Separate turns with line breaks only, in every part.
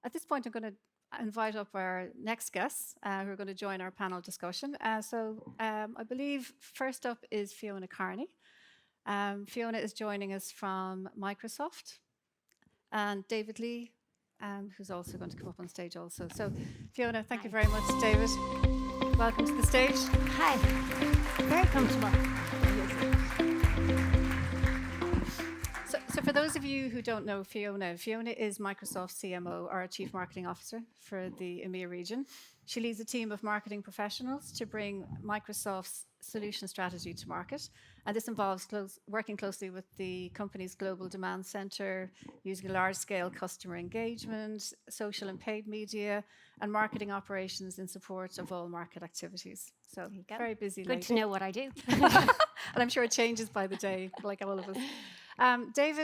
At this point, I'm going to invite up our next guests who are going to join our panel discussion. I believe first up is Fiona Carney. Fiona is joining us from Microsoft, and David Lee, who's also going to come up on stage also. So Fiona, thank you very much, David. Welcome to the stage.
Hi. Very comfortable.
So for those of you who don't know Fiona is Microsoft's CMO, or Chief Marketing Officer for the EMEA region. She leads a team of marketing professionals to bring Microsoft's solution strategy to market. And this involves working closely with the company's global demand center, using large-scale customer engagement, social and paid media, and marketing operations in support of all market activities. So very busy lady.
Good to know what I do.
And I'm sure it changes by the day, like all of us. David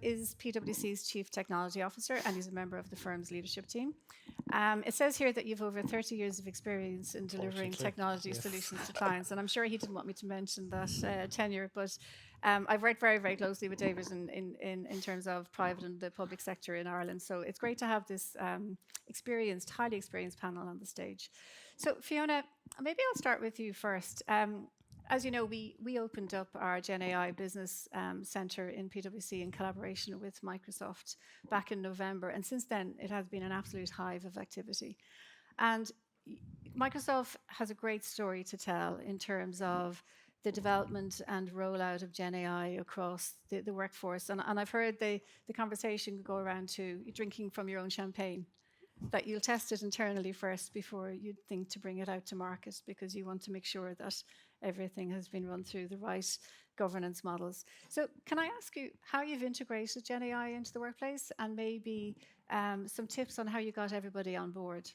is PwC's Chief Technology Officer, and he's a member of the firm's leadership team. It says here that you've over 30 years of experience in delivering technology solutions to clients, and I'm sure he didn't want me to mention that tenure, but I've worked very, very closely with David in terms of private and the public sector in Ireland, so it's great to have this highly experienced panel on the stage. So Fiona, maybe I'll start with you first. As you know, we opened up our GenAI Business Centre in PwC in collaboration with Microsoft back in November. And since then, it has been an absolute hive of activity. And Microsoft has a great story to tell in terms of the development and rollout of GenAI across the workforce. And I've heard the conversation go around to drinking from your own champagne, that you'll test it internally first before you think to bring it out to market, because you want to make sure that everything has been run through the right governance models. So can I ask you how you've integrated GenAI into the workplace, and maybe some tips on how you got everybody on board?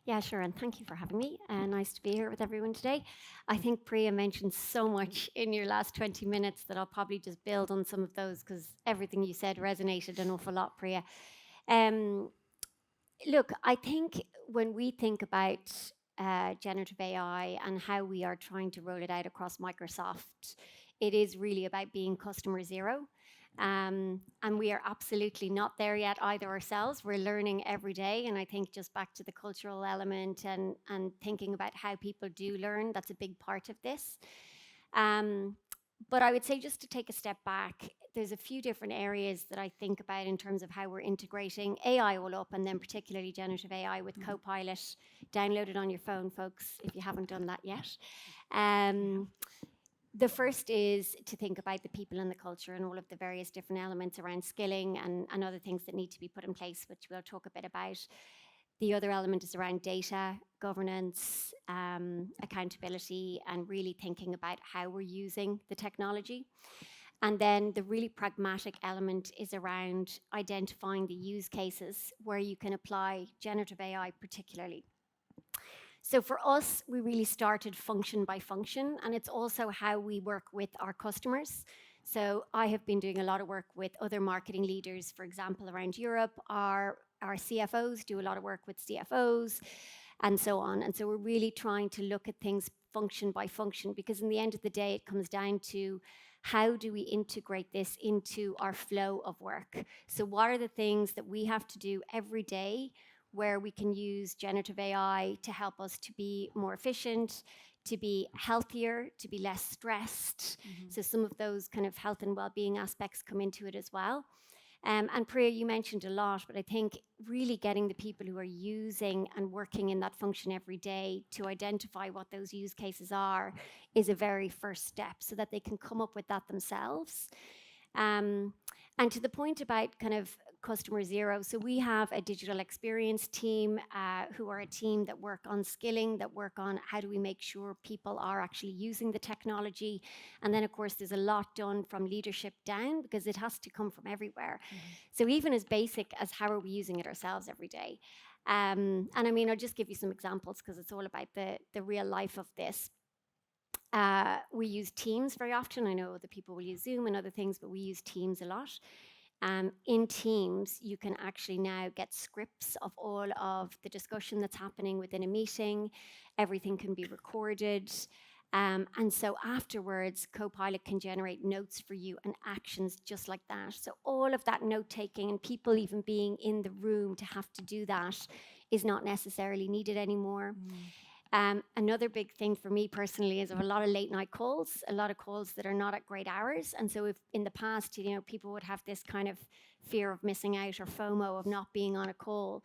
Yeah, sure, and thank you for having me. Nice to be here with everyone today. I think Priya mentioned so much in your last 20 minutes that I'll probably just build on some of those, because everything you said resonated an awful lot, Priya. Look, I think when we think about generative AI and how we are trying to roll it out across Microsoft, it is really about being customer zero. And we are absolutely not there yet either ourselves. We're learning every day. And I think just back to the cultural element and thinking about how people do learn, that's a big part of this. But I would say, just to take a step back, there's a few different areas that I think about in terms of how we're integrating AI all up, and then particularly generative AI with Copilot. Download it on your phone, folks, if you haven't done that yet. The first is to think about the people and the culture and all of the various different elements around skilling and other things that need to be put in place, which we'll talk a bit about. The other element is around data, governance, accountability, and really thinking about how we're using the technology. And then the really pragmatic element is around identifying the use cases where you can apply generative AI particularly. So for us, we really started function by function, and it's also how we work with our customers. So I have been doing a lot of work with other marketing leaders, for example, around Europe. Our CFOs do a lot of work with CFOs, and so on. And so we're really trying to look at things function by function, because in the end of the day, it comes down to how do we integrate this into our flow of work? So what are the things that we have to do every day where we can use generative AI to help us to be more efficient, to be healthier, to be less stressed? So some of those kind of health and well-being aspects come into it as well. And Priya, you mentioned a lot, but I think really getting the people who are using and working in that function every day to identify what those use cases are is a very first step, so that they can come up with that themselves. And to the point about kind of customer zero, so we have a digital experience team who are a team that work on skilling, that work on how do we make sure people are actually using the technology. And then, of course, there's a lot done from leadership down, because it has to come from everywhere. So even as basic as how are we using it ourselves every day. And I mean, I'll just give you some examples, because it's all about the real life of this. We use Teams very often. I know other people will use Zoom and other things, but we use Teams a lot. In Teams, you can actually now get scripts of all of the discussion that's happening within a meeting. Everything can be recorded. And so afterwards, Copilot can generate notes for you and actions just like that. So all of that note taking and people even being in the room to have to do that is not necessarily needed anymore. Another big thing for me personally is I have a lot of late night calls, a lot of calls that are not at great hours. And so if in the past, people would have this kind of fear of missing out or FOMO of not being on a call.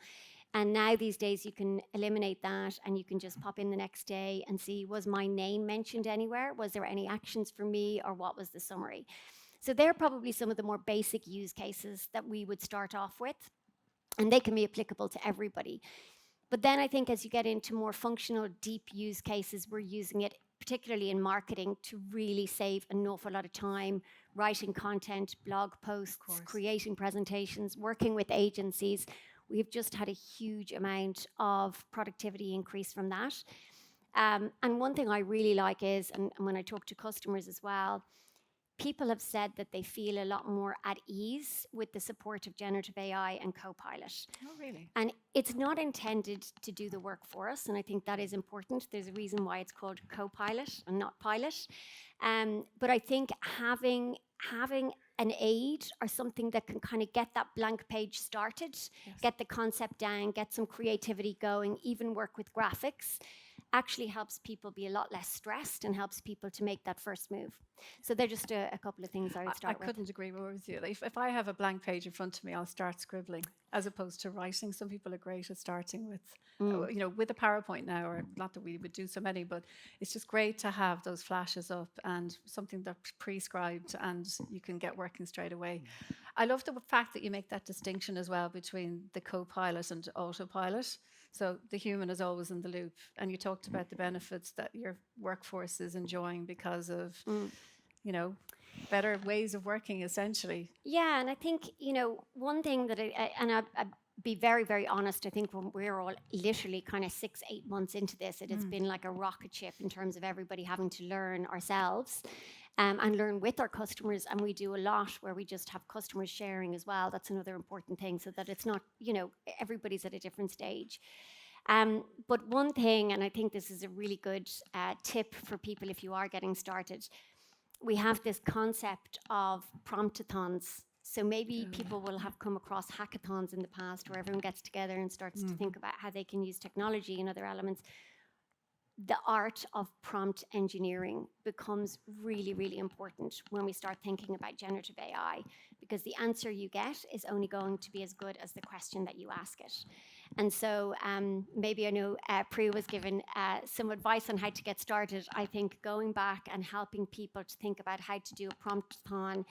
And now these days you can eliminate that and you can just pop in the next day and see, was my name mentioned anywhere? Was there any actions for me, or what was the summary? So they're probably some of the more basic use cases that we would start off with, and they can be applicable to everybody. But then I think as you get into more functional, deep use cases, we're using it particularly in marketing to really save an awful lot of time writing content, blog posts, creating presentations, working with agencies. We've just had a huge amount of productivity increase from that. And one thing I really like is, and when I talk to customers as well, people have said that they feel a lot more at ease with the support of generative AI and Copilot.
Oh, really?
And it's not intended to do the work for us, and I think that is important. There's a reason why it's called Copilot and not Pilot. But I think having an aid or something that can kind of get that blank page started, get the concept down, get some creativity going, even work with graphics, actually helps people be a lot less stressed and helps people to make that first move. So they're just a couple of things I would start with.
I couldn't agree more with you. If I have a blank page in front of me, I'll start scribbling as opposed to writing. Some people are great at starting with, with a PowerPoint now, or not that we would do so many, but it's just great to have those flashes up and something that's prescribed and you can get working straight away. I love the fact that you make that distinction as well between the Copilot and autopilot. So the human is always in the loop. And you talked about the benefits that your workforce is enjoying because of, better ways of working, essentially.
Yeah, and I think, one thing that I'd be very, very honest, I think when we're all literally kind of 6-8 months into this, it has been like a rocket ship in terms of everybody having to learn ourselves. And learn with our customers, and we do a lot where we just have customers sharing as well. That's another important thing, so that it's not, everybody's at a different stage. But one thing, and I think this is a really good tip for people if you are getting started, we have this concept of promptathons. So maybe people will have come across hackathons in the past where everyone gets together and starts to think about how they can use technology and other elements. The art of prompt engineering becomes really, really important when we start thinking about generative AI, because the answer you get is only going to be as good as the question that you ask it. And so maybe I know Priya was given some advice on how to get started. I think going back and helping people to think about how to do a promptathon,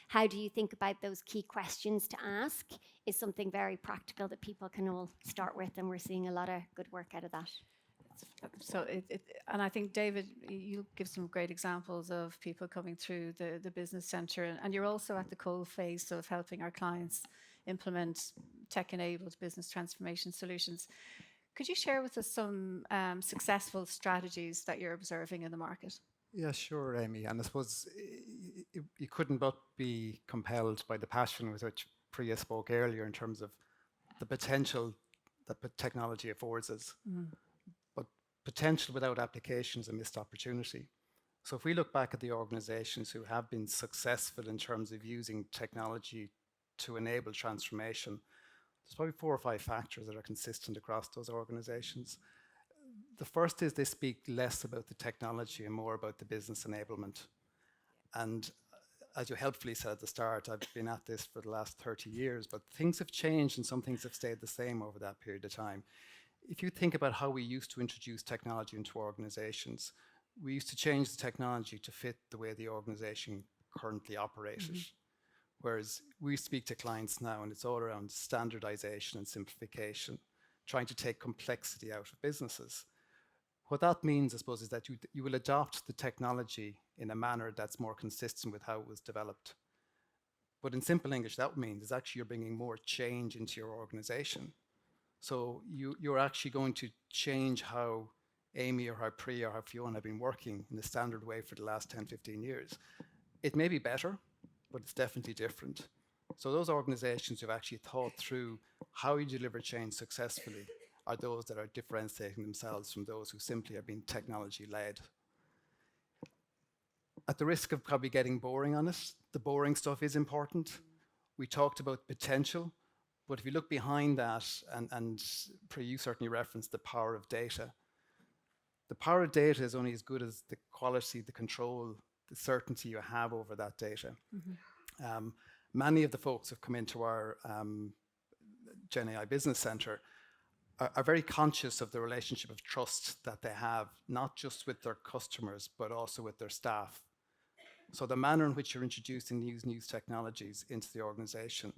how do you think about those key questions to ask, is something very practical that people can all start with, and we're seeing a lot of good work out of that.
So and I think, David, you give some great examples of people coming through the Business Centre, and you're also at the coal phase of helping our clients implement tech-enabled business transformation solutions. Could you share with us some successful strategies that you're observing in the market?
Yeah, sure, Amy. And I suppose you couldn't but be compelled by the passion with which Priya spoke earlier in terms of the potential that technology affords us. But potential without application is a missed opportunity. So if we look back at the organizations who have been successful in terms of using technology to enable transformation, there's probably 4 or 5 factors that are consistent across those organizations. The first is they speak less about the technology and more about the business enablement. And as you helpfully said at the start, I've been at this for the last 30 years, but things have changed and some things have stayed the same over that period of time. If you think about how we used to introduce technology into organizations, we used to change the technology to fit the way the organization currently operated. Whereas we speak to clients now and it's all around standardization and simplification, trying to take complexity out of businesses. What that means, I suppose, is that you will adopt the technology in a manner that's more consistent with how it was developed. But in simple English, that means is actually you're bringing more change into your organization. So you're actually going to change how Amy or how Priya or how Fiona have been working in a standard way for the last 10, 15 years. It may be better, but it's definitely different. So those organizations who've actually thought through how you deliver change successfully are those that are differentiating themselves from those who simply have been technology-led. at the risk of probably getting boring on it, the boring stuff is important. We talked about potential, but if you look behind that, and Priya, you certainly referenced the power of data. The power of data is only as good as the quality, the control, the certainty you have over that data. Many of the folks who have come into our GenAI Business Centre are very conscious of the relationship of trust that they have, not just with their customers, but also with their staff. So the manner in which you're introducing these new technologies into the organization,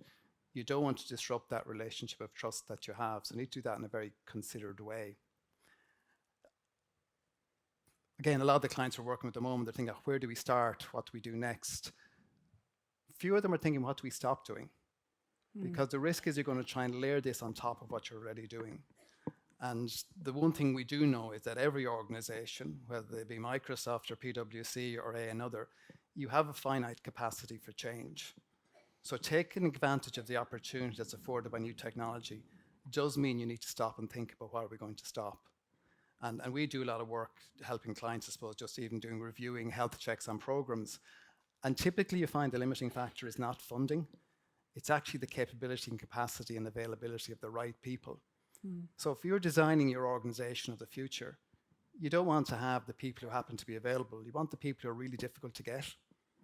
you don't want to disrupt that relationship of trust that you have. So you need to do that in a very considered way. Again, a lot of the clients we're working with at the moment, they're thinking, where do we start? What do we do next? Few of them are thinking, what do we stop doing? Because the risk is you're going to try and layer this on top of what you're already doing. And the one thing we do know is that every organization, whether they be Microsoft or PwC or another, you have a finite capacity for change. So taking advantage of the opportunity that's afforded by new technology does mean you need to stop and think about what are we going to stop. And we do a lot of work helping clients, I suppose, just even reviewing health checks on programs. And typically you find the limiting factor is not funding. It's actually the capability and capacity and availability of the right people. So if you're designing your organization of the future, you don't want to have the people who happen to be available. You want the people who are really difficult to get.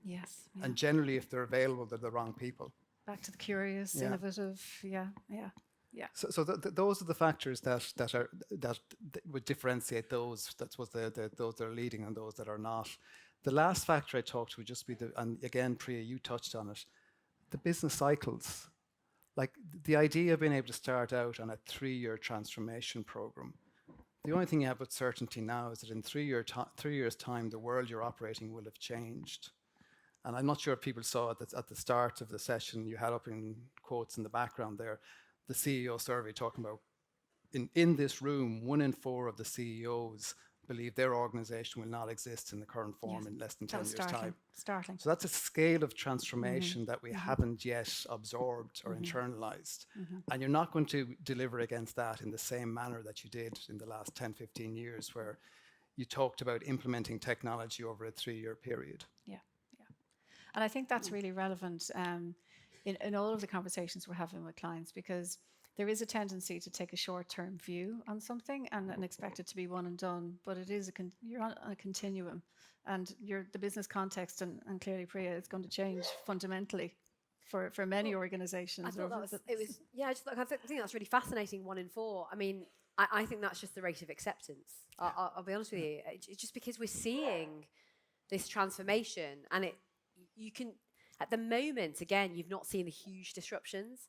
Yes. Yeah.
And generally, if they're available, they're the wrong people.
Back to the curious, innovative. Yeah.
So those are the factors that would differentiate those. That was those that are leading and those that are not. The last factor I talked to would just be and again, Priya, you touched on it, the business cycles. Like the idea of being able to start out on a 3-year transformation program. The only thing you have with certainty now is that in 3 years' time, the world you're operating will have changed. And I'm not sure if people saw it at the start of the session, you had up in quotes in the background there, the CEO survey talking about in this room, 1 in 4 of the CEOs believe their organization will not exist in the current form in less than 10 years' time.
Startling.
So that's a scale of transformation that we haven't yet absorbed or internalized. And you're not going to deliver against that in the same manner that you did in the last 10, 15 years, where you talked about implementing technology over a 3-year period.
Yeah. And I think that's really relevant in all of the conversations we're having with clients, because there is a tendency to take a short-term view on something and expect it to be one and done, but it is you're on a continuum, and the business context and clearly, Priya, it's going to change fundamentally for many organizations.
I thought I think that's really fascinating. 1 in 4. I mean, I think that's just the rate of acceptance. I'll be honest with you. It's just because we're seeing this transformation, and you can at the moment, again, you've not seen the huge disruptions.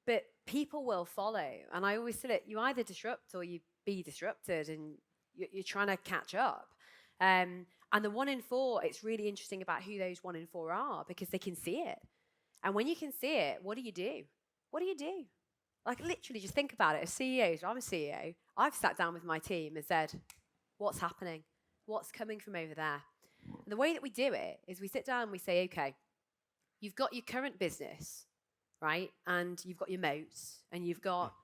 But people will follow. And I always say that you either disrupt or you be disrupted, and you're trying to catch up. And the 1 in 4, it's really interesting about who those 1 in 4 are, because they can see it. And when you can see it, what do you do? What do you do? Like, literally, just think about it. As CEOs, I'm a CEO, I've sat down with my team and said, what's happening? What's coming from over there? And the way that we do it is we sit down and we say, okay, you've got your current business, right? And you've got your moats, and you've got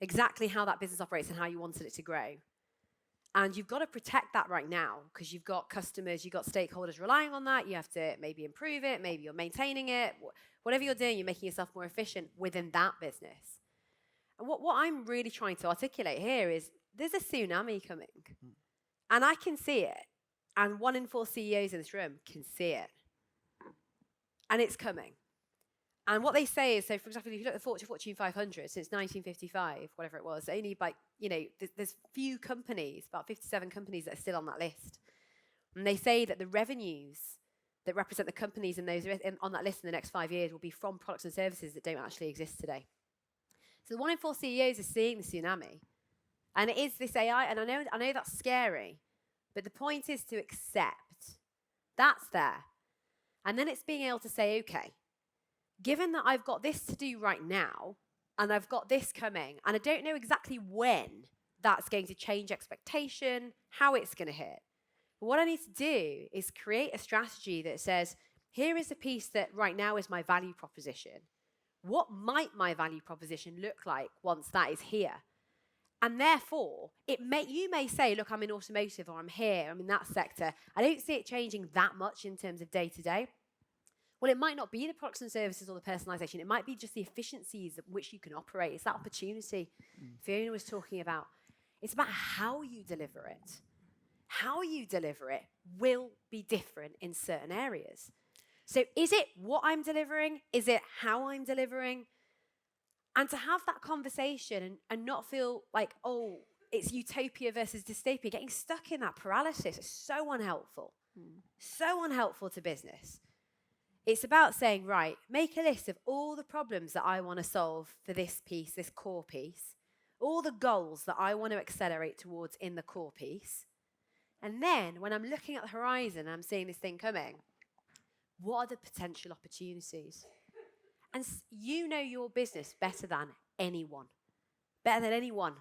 exactly how that business operates and how you wanted it to grow. And you've got to protect that right now, because you've got customers, you've got stakeholders relying on that. You have to maybe improve it. Maybe you're maintaining it. Whatever you're doing, you're making yourself more efficient within that business. And what I'm really trying to articulate here is there's a tsunami coming. And I can see it. And 1 in 4 CEOs in this room can see it. And it's coming. And what they say is, so for example, if you look at the Fortune 500 since 1955, whatever it was, only there's few companies, about 57 companies that are still on that list. And they say that the revenues that represent the companies on that list in the next 5 years will be from products and services that don't actually exist today. So the 1 in 4 CEOs are seeing the tsunami. And it is this AI, and I know that's scary, but the point is to accept that's there. And then it's being able to say, okay, given that I've got this to do right now, and I've got this coming, and I don't know exactly when that's going to change expectation, how it's going to hit. But what I need to do is create a strategy that says, here is a piece that right now is my value proposition. What might my value proposition look like once that is here? And therefore, you may say, look, I'm in automotive or I'm here, I'm in that sector. I don't see it changing that much in terms of day to day. Well, it might not be the products and services or the personalization. It might be just the efficiencies at which you can operate. It's that opportunity Fiona was talking about. It's about how you deliver it. How you deliver it will be different in certain areas. So is it what I'm delivering? Is it how I'm delivering? And to have that conversation and not feel like, oh, it's utopia versus dystopia, getting stuck in that paralysis is so unhelpful. So unhelpful to business. It's about saying, right, make a list of all the problems that I want to solve for this piece, this core piece, all the goals that I want to accelerate towards in the core piece. And then when I'm looking at the horizon and I'm seeing this thing coming, what are the potential opportunities? And you know your business better than anyone. Better than anyone.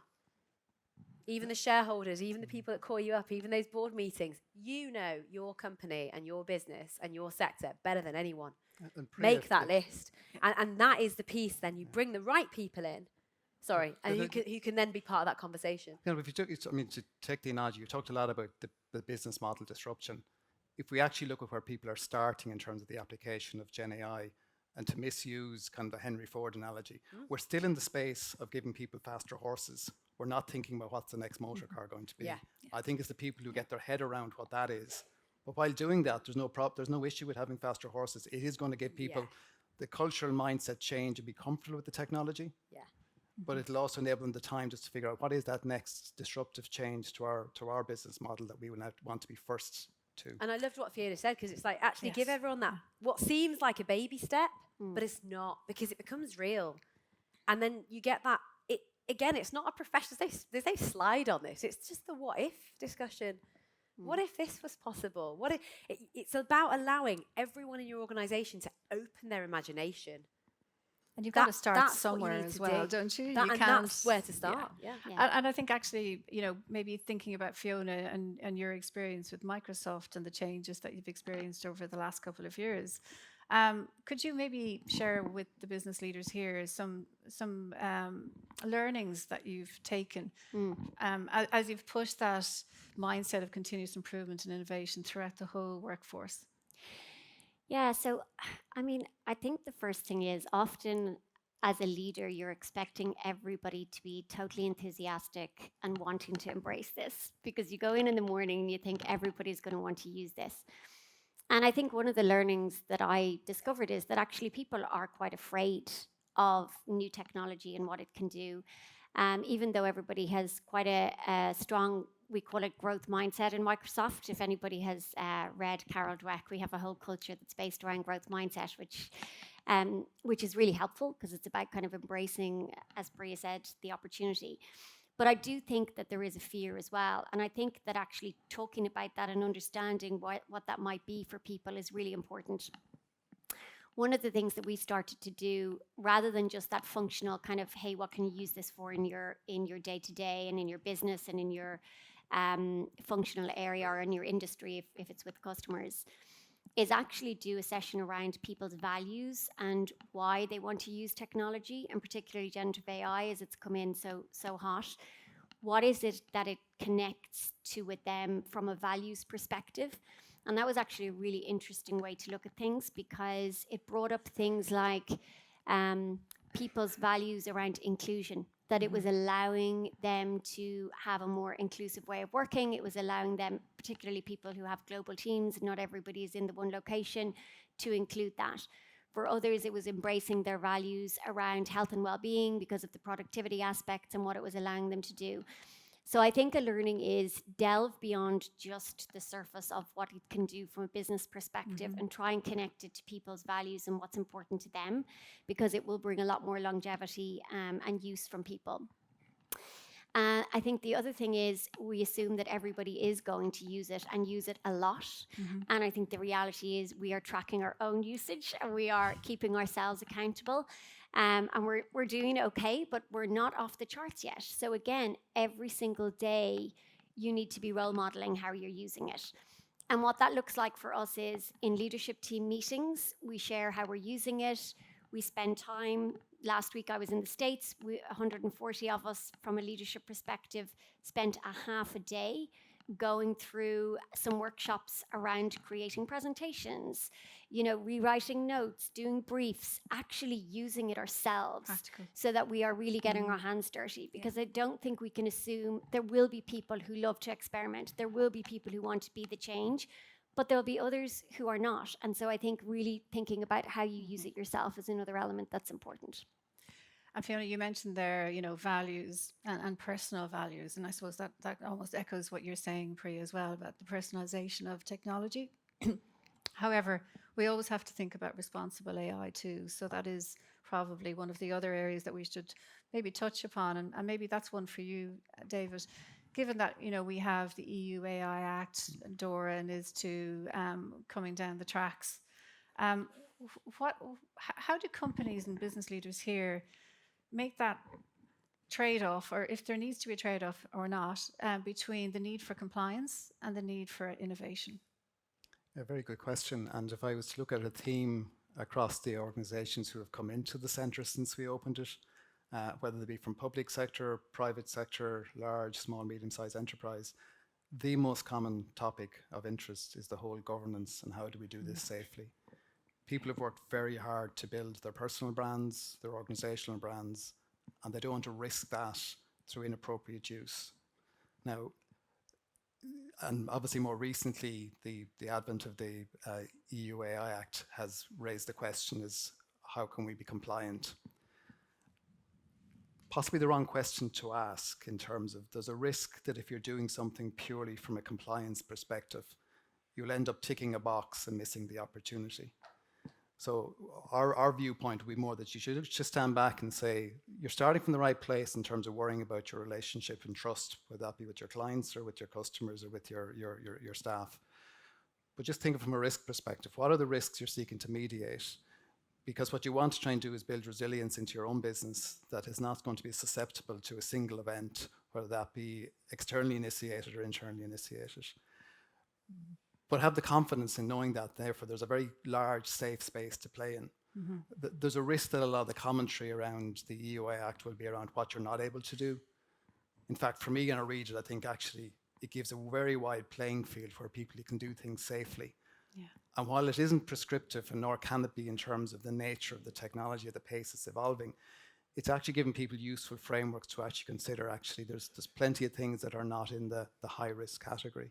Even the shareholders, even the people that call you up, even those board meetings. You know your company and your business and your sector better than anyone. Make that list. And that is the piece then. You bring the right people in. Sorry. And who can then be part of that conversation.
You know, if you took, to take the analogy, you talked a lot about the business model disruption. If we actually look at where people are starting in terms of the application of GenAI, and to misuse kind of the Henry Ford analogy, we're still in the space of giving people faster horses. We're not thinking about what's the next motor car going to be.
Yeah.
I think it's the people who get their head around what that is. But while doing that, there's no issue with having faster horses. It is going to give people the cultural mindset change and be comfortable with the technology.
Yeah.
But it'll also enable them the time just to figure out what is that next disruptive change to our business model that we will want to be first to.
And I loved what Fiona said, because it's like, actually give everyone that, what seems like a baby step, but it's not, because it becomes real. And then you get that, again, it's not a professional, there's no slide on this. It's just the what if discussion. What if this was possible? What if it's about allowing everyone in your organization to open their imagination.
And you've got to start somewhere as well, don't you?
And that's where to start.
Yeah. And I think actually, maybe thinking about Fiona and your experience with Microsoft and the changes that you've experienced over the last couple of years, could you maybe share with the business leaders here some learnings that you've taken as you've pushed that mindset of continuous improvement and innovation throughout the whole workforce?
Yeah, so I think the first thing is, often as a leader, you're expecting everybody to be totally enthusiastic and wanting to embrace this, because you go in the morning and you think everybody's going to want to use this. And I think one of the learnings that I discovered is that actually people are quite afraid of new technology and what it can do. Even though everybody has quite a strong, we call it growth mindset in Microsoft. If anybody has read Carol Dweck, we have a whole culture that's based around growth mindset, which is really helpful, because it's about kind of embracing, as Priya said, the opportunity. But I do think that there is a fear as well. And I think that actually talking about that and understanding what that might be for people is really important. One of the things that we started to do, rather than just that functional kind of, hey, what can you use this for in your day-to-day and in your business and in your functional area or in your industry, if it's with customers, is actually do a session around people's values and why they want to use technology, and particularly generative AI as it's come in so hot. What is it that it connects to with them from a values perspective? And that was actually a really interesting way to look at things, because it brought up things like people's values around inclusion, that it was allowing them to have a more inclusive way of working. It was allowing them, particularly people who have global teams, not everybody is in the one location, to include that. For others, it was embracing their values around health and well-being because of the productivity aspects and what it was allowing them to do. So I think a learning is delve beyond just the surface of what it can do from a business perspective and try and connect it to people's values and what's important to them, because it will bring a lot more longevity and use from people. I think the other thing is we assume that everybody is going to use it and use it a lot. And I think the reality is we are tracking our own usage and we are keeping ourselves accountable. And we're doing okay, but we're not off the charts yet. So again, every single day, you need to be role modeling how you're using it. And what that looks like for us is in leadership team meetings, we share how we're using it. We spend time last week I was in the States. 140 of us, from a leadership perspective, spent a half a day going through some workshops around creating presentations, rewriting notes, doing briefs, actually using it ourselves.
Practical.
So that we are really getting our hands dirty. Because I don't think we can assume there will be people who love to experiment. There will be people who want to be the change, but there'll be others who are not. And so I think really thinking about how you use it yourself is another element that's important.
And Fiona, you mentioned there, values and personal values. And I suppose that almost echoes what you're saying, Priya, as well, about the personalization of technology. However, we always have to think about responsible AI too. So that is probably one of the other areas that we should maybe touch upon. And maybe that's one for you, David. Given that, we have the EU AI Act, DORA, and is2 coming down the tracks, how do companies and business leaders here make that trade-off, or if there needs to be a trade-off or not, between the need for compliance and the need for innovation?
A very good question. And if I was to look at a theme across the organizations who have come into the centre since we opened it, whether they be from public sector, private sector, large, small, medium-sized enterprise, the most common topic of interest is the whole governance and how do we do this safely. People have worked very hard to build their personal brands, their organizational brands, and they don't want to risk that through inappropriate use. Now, and obviously more recently, the advent of the EU AI Act has raised the question is, how can we be compliant? Possibly the wrong question to ask in terms of there's a risk that if you're doing something purely from a compliance perspective, you'll end up ticking a box and missing the opportunity. So our viewpoint would be more that you should just stand back and say, you're starting from the right place in terms of worrying about your relationship and trust, whether that be with your clients or with your customers or with your staff. But just think of it from a risk perspective. What are the risks you're seeking to mediate? Because what you want to try and do is build resilience into your own business that is not going to be susceptible to a single event, whether that be externally initiated or internally initiated. But have the confidence in knowing that, therefore, there's a very large, safe space to play in. There's a risk that a lot of the commentary around the EU AI Act will be around what you're not able to do. In fact, for me, and I read it, I think actually it gives a very wide playing field where people can do things safely.
Yeah.
And while it isn't prescriptive, and nor can it be in terms of the nature of the technology, at the pace it's evolving, it's actually giving people useful frameworks to actually consider, actually, there's plenty of things that are not in the high-risk category.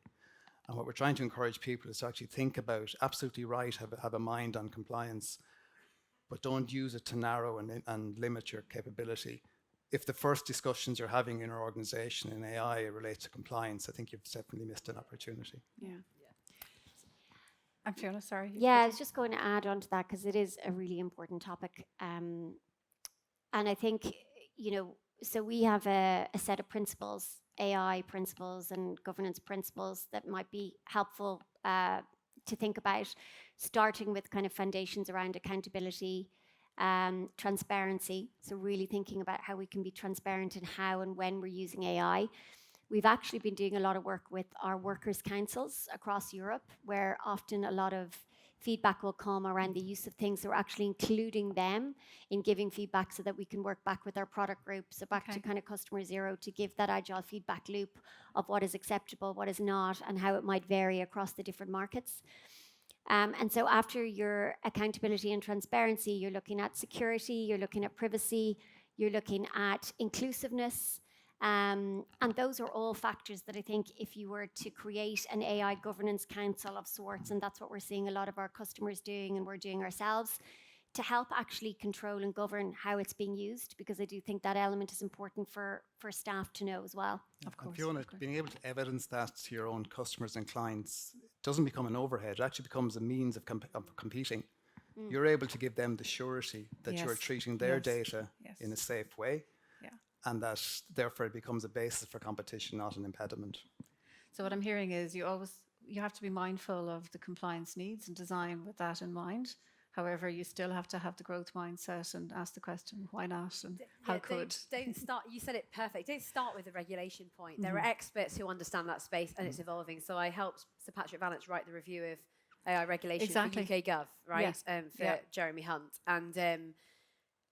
And what we're trying to encourage people is to actually think about, absolutely right, have a mind on compliance, but don't use it to narrow and limit your capability. If the first discussions you're having in your organization in AI relate to compliance, I think you've definitely missed an opportunity.
Yeah. I'm Fiona, sorry.
Yeah, I was just going to add on to that because it is a really important topic. And I think, so we have a set of principles, AI principles and governance principles that might be helpful to think about, starting with kind of foundations around accountability, transparency. So really thinking about how we can be transparent in how and when we're using AI. We've actually been doing a lot of work with our workers' councils across Europe, where often a lot of feedback will come around the use of things. So we're actually including them in giving feedback so that we can work back with our product group, so back to kind of customer zero, to give that agile feedback loop of what is acceptable, what is not, and how it might vary across the different markets. And so after your accountability and transparency, you're looking at security, you're looking at privacy, you're looking at inclusiveness. And those are all factors that I think if you were to create an AI governance council of sorts, and that's what we're seeing a lot of our customers doing and we're doing ourselves, to help actually control and govern how it's being used, because I do think that element is important for staff to know as well.
Of course.
Fiona, being able to evidence that to your own customers and clients doesn't become an overhead, it actually becomes a means of competing. You're able to give them the surety that you're treating their data in a safe way. And that therefore it becomes a basis for competition, not an impediment.
So what I'm hearing is you have to be mindful of the compliance needs and design with that in mind. However, you still have to have the growth mindset and ask the question, why not, and how could?
Don't start, you said it perfect, don't start with the regulation point. There are experts who understand that space and it's evolving. So I helped Sir Patrick Vallance write the review of AI regulation for UK Gov, right? For Jeremy Hunt. And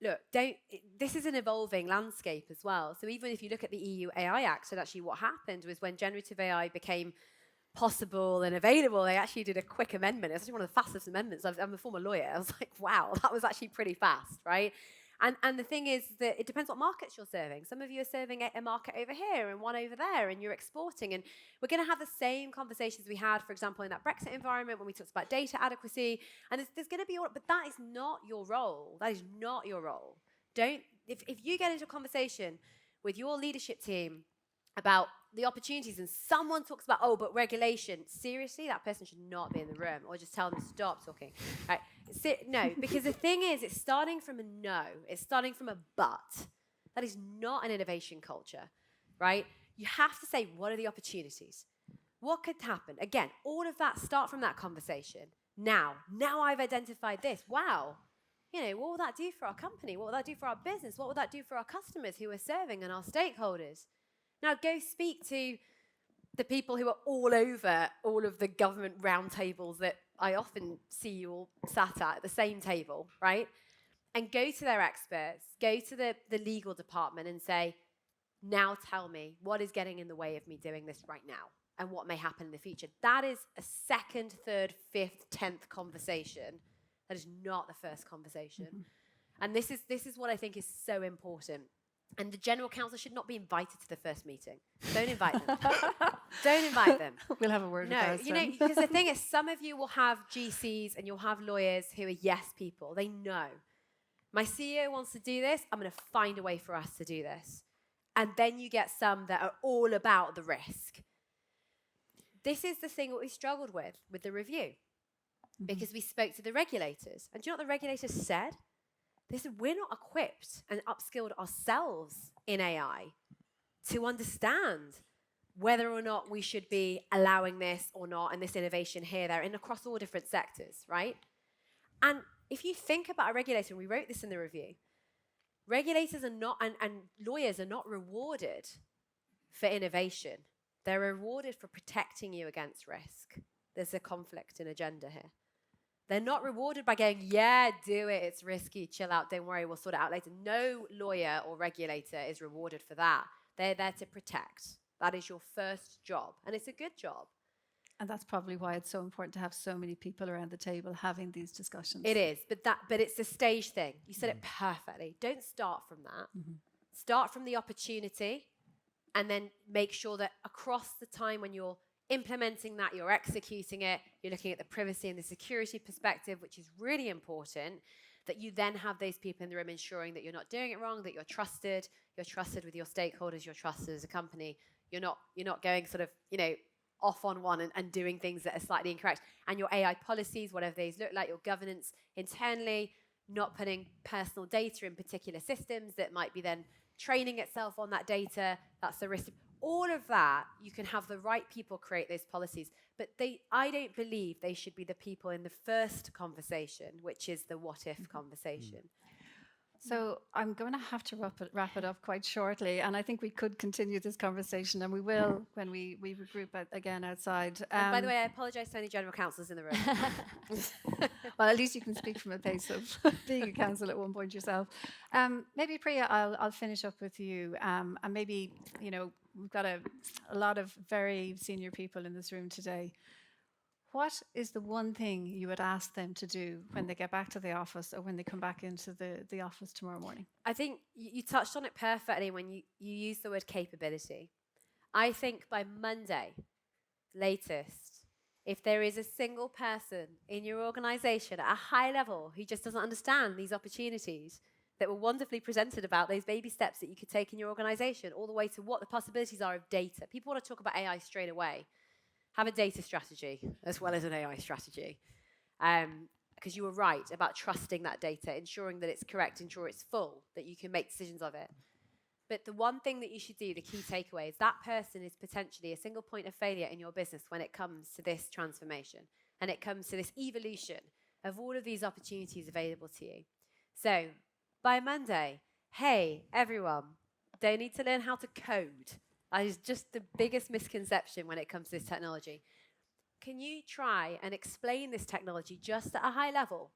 look, this is an evolving landscape as well. So even if you look at the EU AI Act, and actually what happened was when generative AI became possible and available, they actually did a quick amendment. It's actually one of the fastest amendments. I'm a former lawyer. I was like, wow, that was actually pretty fast, right? And the thing is that it depends what markets you're serving. Some of you are serving a market over here and one over there, and you're exporting. And we're going to have the same conversations we had, for example, in that Brexit environment when we talked about data adequacy. And there's going to be, but that is not your role. That is not your role. If you get into a conversation with your leadership team about the opportunities and someone talks about, oh, but regulation, seriously, that person should not be in the room, or just tell them to stop talking. Right? No, because the thing is, it's starting from a no. It's starting from a but. That is not an innovation culture, right? You have to say, what are the opportunities? What could happen? Again, all of that, start from that conversation. Now I've identified this. Wow. What will that do for our company? What will that do for our business? What will that do for our customers who we're serving and our stakeholders? Now go speak to the people who are all over all of the government roundtables that I often see you all sat at the same table, right? And go to their experts, go to the legal department and say, now tell me what is getting in the way of me doing this right now and what may happen in the future. That is a second, third, fifth, 10th conversation. That is not the first conversation. Mm-hmm. And this is what I think is so important. And the General Counsel should not be invited to the first meeting. Don't invite them. Don't invite them.
We'll have a word with us.
No, because the thing is, some of you will have GCs and you'll have lawyers who are yes people. They know. My CEO wants to do this. I'm going to find a way for us to do this. And then you get some that are all about the risk. This is the thing that we struggled with the review. Mm-hmm. Because we spoke to the regulators. And do you know what the regulators said? They said, we're not equipped and upskilled ourselves in AI to understand whether or not we should be allowing this or not, and this innovation here, there, and across all different sectors, right? And if you think about a regulator, and we wrote this in the review, regulators are not, and lawyers are not rewarded for innovation. They're rewarded for protecting you against risk. There's a conflict in agenda here. They're not rewarded by going, yeah, do it, it's risky, chill out, don't worry, we'll sort it out later. No lawyer or regulator is rewarded for that. They're there to protect. That is your first job, and it's a good job.
And that's probably why it's so important to have so many people around the table having these discussions.
It is, but it's a stage thing. You said it perfectly. Don't start from that. Mm-hmm. Start from the opportunity, and then make sure that across the time when you're implementing that, you're executing it, you're looking at the privacy and the security perspective, which is really important, that you then have those people in the room ensuring that you're not doing it wrong, that you're trusted with your stakeholders, you're trusted as a company, you're not going sort of, off on one and doing things that are slightly incorrect. And your AI policies, whatever these look like, your governance internally, not putting personal data in particular systems that might be then training itself on that data, that's the risk. All of that, you can have the right people create those policies. But I don't believe they should be the people in the first conversation, which is the what if conversation.
So I'm going to have to wrap it up quite shortly. And I think we could continue this conversation, and we will when we regroup again outside.
And by the way, I apologise to any general counsels in the room.
Well, at least you can speak from a place of being a counsel at one point yourself. Maybe, Priya, I'll finish up with you. And maybe, we've got a lot of very senior people in this room today. What is the one thing you would ask them to do when they get back to the office or when they come back into the office tomorrow morning?
I think you touched on it perfectly when you used the word capability. I think by Monday, latest, if there is a single person in your organization at a high level who just doesn't understand these opportunities that were wonderfully presented about those baby steps that you could take in your organization, all the way to what the possibilities are of data. People want to talk about AI straight away. Have a data strategy as well as an AI strategy. Because you were right about trusting that data, ensuring that it's correct, ensure it's full, that you can make decisions of it. But the one thing that you should do, the key takeaway, is that person is potentially a single point of failure in your business when it comes to this transformation and it comes to this evolution of all of these opportunities available to you. So by Monday, hey, everyone, don't need to learn how to code. That is just the biggest misconception when it comes to this technology. Can you try and explain this technology just at a high level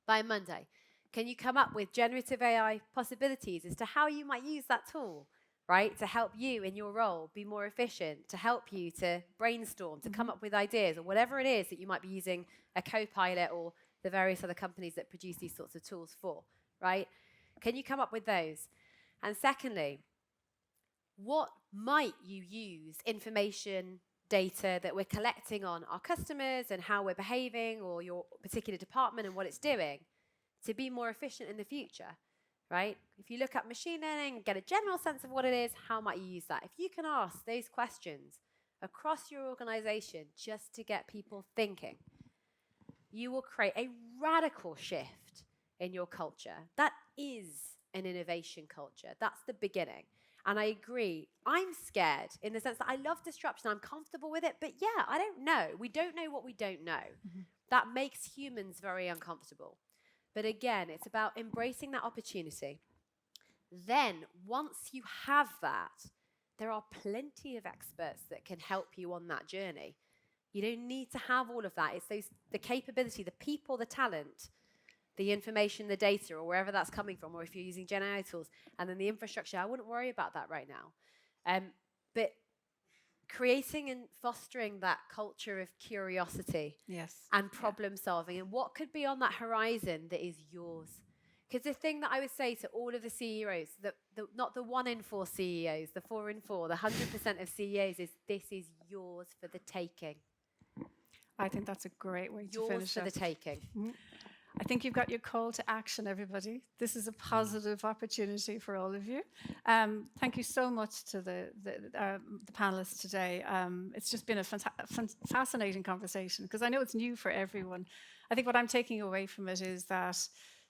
by Monday? Can you come up with generative AI possibilities as to how you might use that tool, right, to help you in your role be more efficient, to help you to brainstorm, to come up with ideas, or whatever it is that you might be using a Copilot or the various other companies that produce these sorts of tools for, right? Can you come up with those? And secondly, what might you use information, data that we're collecting on our customers and how we're behaving, or your particular department and what it's doing, to be more efficient in the future, right? If you look at machine learning, get a general sense of what it is, how might you use that? If you can ask those questions across your organization just to get people thinking, you will create a radical shift in your culture. That is an innovation culture. That's the beginning. And I agree, I'm scared in the sense that I love disruption, I'm comfortable with it, but yeah, I don't know. We don't know what we don't know. That makes humans very uncomfortable. But again, it's about embracing that opportunity. Then, once you have that, there are plenty of experts that can help you on that journey. You don't need to have all of that. It's the capability, the people, the talent, the information, the data, or wherever that's coming from, or if you're using GenAI tools, and then the infrastructure. I wouldn't worry about that right now. But creating and fostering that culture of curiosity and problem solving, and what could be on that horizon that is yours. Because the thing that I would say to all of the CEOs, not the 1 in 4 CEOs, the 4 in 4, the 100% of CEOs, is this is yours for the taking.
I think that's a great way to
Yours
finish
for
it.
the taking.
I think you've got your call to action, everybody. This is a positive opportunity for all of you. Thank you so much to the panelists today. It's just been a fascinating conversation, because I know it's new for everyone. I think what I'm taking away from it is that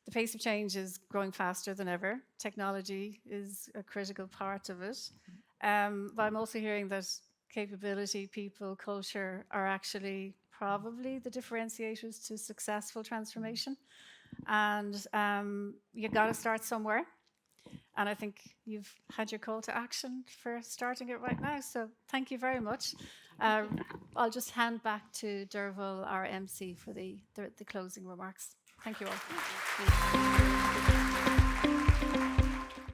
the pace of change is growing faster than ever. Technology is a critical part of it. But I'm also hearing that capability, people, culture are actually probably the differentiators to successful transformation. And you've got to start somewhere. And I think you've had your call to action for starting it right now. So thank you very much. I'll just hand back to Derval, our MC, for the closing remarks. Thank you all.